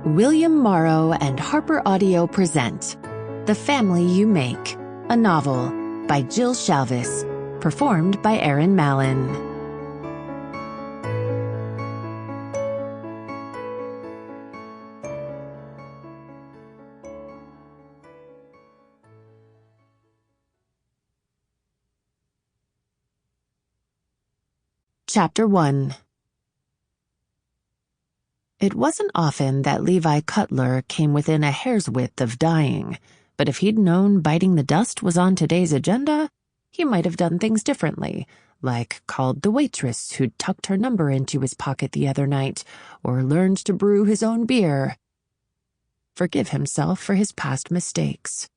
William Morrow and HarperAudio present The Family You Make, a novel by Jill Shalvis, performed by Erin Mallon. Chapter 1. It wasn't often that Levi Cutler came within a hair's width of dying, but if he'd known biting the dust was on today's agenda, he might have done things differently, like called the waitress who'd tucked her number into his pocket the other night, or learned to brew his own beer. Forgive himself for his past mistakes.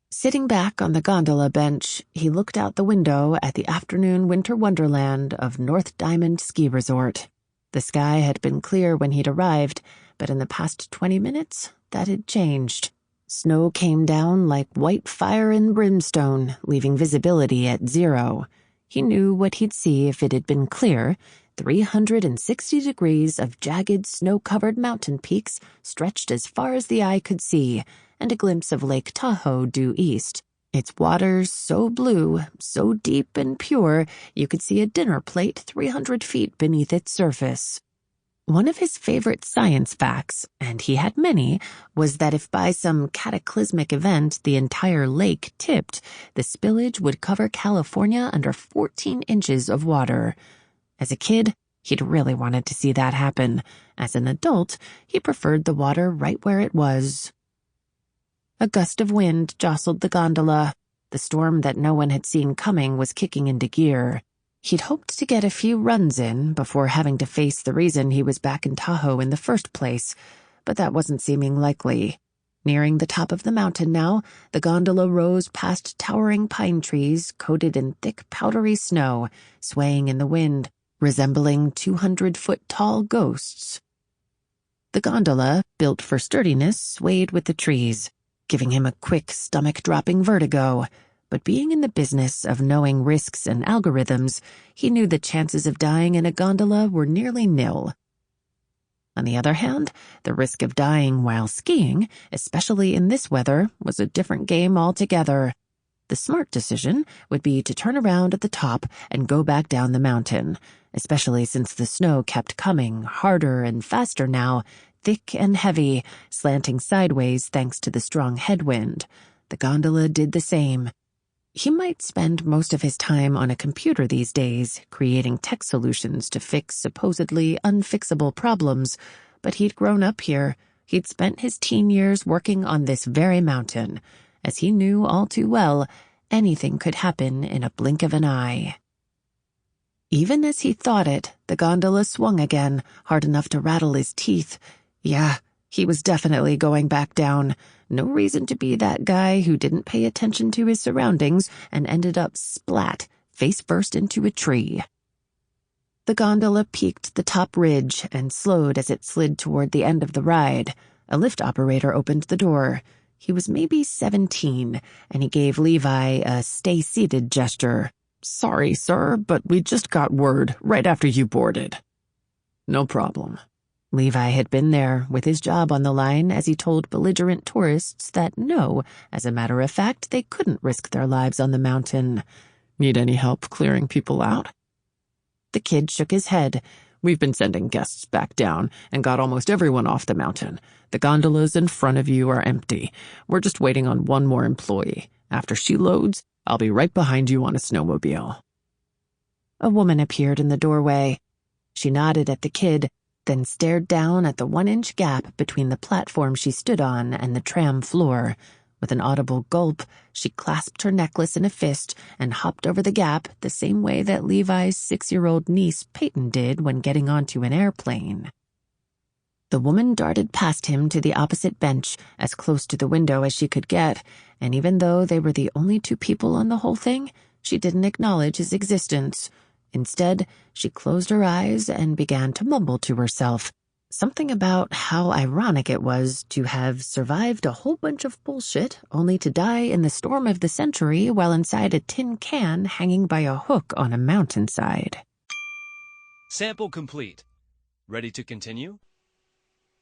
Sitting back on the gondola bench, he looked out the window at the afternoon winter wonderland of North Diamond Ski Resort. The sky had been clear when he'd arrived, but in the past 20 minutes, that had changed. Snow came down like white fire and brimstone, leaving visibility at 0. He knew what he'd see if it had been clear: 360 degrees of jagged, snow-covered mountain peaks stretched as far as the eye could see, and a glimpse of Lake Tahoe due east. Its waters so blue, so deep and pure, you could see a dinner plate 300 feet beneath its surface. One of his favorite science facts, and he had many, was that if by some cataclysmic event the entire lake tipped, the spillage would cover California under 14 inches of water. As a kid, he'd really wanted to see that happen. As an adult, he preferred the water right where it was. A gust of wind jostled the gondola. The storm that no one had seen coming was kicking into gear. He'd hoped to get a few runs in before having to face the reason he was back in Tahoe in the first place, but that wasn't seeming likely. Nearing the top of the mountain now, the gondola rose past towering pine trees coated in thick, powdery snow, swaying in the wind, resembling 200-foot-tall ghosts. The gondola, built for sturdiness, swayed with the trees, giving him a quick, stomach-dropping vertigo. But being in the business of knowing risks and algorithms, he knew the chances of dying in a gondola were nearly nil. On the other hand, the risk of dying while skiing, especially in this weather, was a different game altogether. The smart decision would be to turn around at the top and go back down the mountain, especially since the snow kept coming, harder and faster now, thick and heavy, slanting sideways thanks to the strong headwind. The gondola did the same. He might spend most of his time on a computer these days, creating tech solutions to fix supposedly unfixable problems, but he'd grown up here. He'd spent his teen years working on this very mountain. As he knew all too well, anything could happen in a blink of an eye. Even as he thought it, the gondola swung again, hard enough to rattle his teeth. Yeah, he was definitely going back down. No reason to be that guy who didn't pay attention to his surroundings and ended up splat, face first into a tree. The gondola peaked the top ridge and slowed as it slid toward the end of the ride. A lift operator opened the door. He was maybe 17, and he gave Levi a stay-seated gesture. "Sorry, sir, but we just got word right after you boarded." "No problem." Levi had been there, with his job on the line, as he told belligerent tourists that no, as a matter of fact, they couldn't risk their lives on the mountain. "Need any help clearing people out?" The kid shook his head. "We've been sending guests back down and got almost everyone off the mountain. The gondolas in front of you are empty. We're just waiting on one more employee. After she loads, I'll be right behind you on a snowmobile." A woman appeared in the doorway. She nodded at the kid, then stared down at the 1-inch gap between the platform she stood on and the tram floor. With an audible gulp, she clasped her necklace in a fist and hopped over the gap the same way that Levi's 6-year-old niece Peyton did when getting onto an airplane. The woman darted past him to the opposite bench, as close to the window as she could get, and even though they were the only two people on the whole thing, she didn't acknowledge his existence. Instead, she closed her eyes and began to mumble to herself, something about how ironic it was to have survived a whole bunch of bullshit only to die in the storm of the century while inside a tin can hanging by a hook on a mountainside. Sample complete. Ready to continue?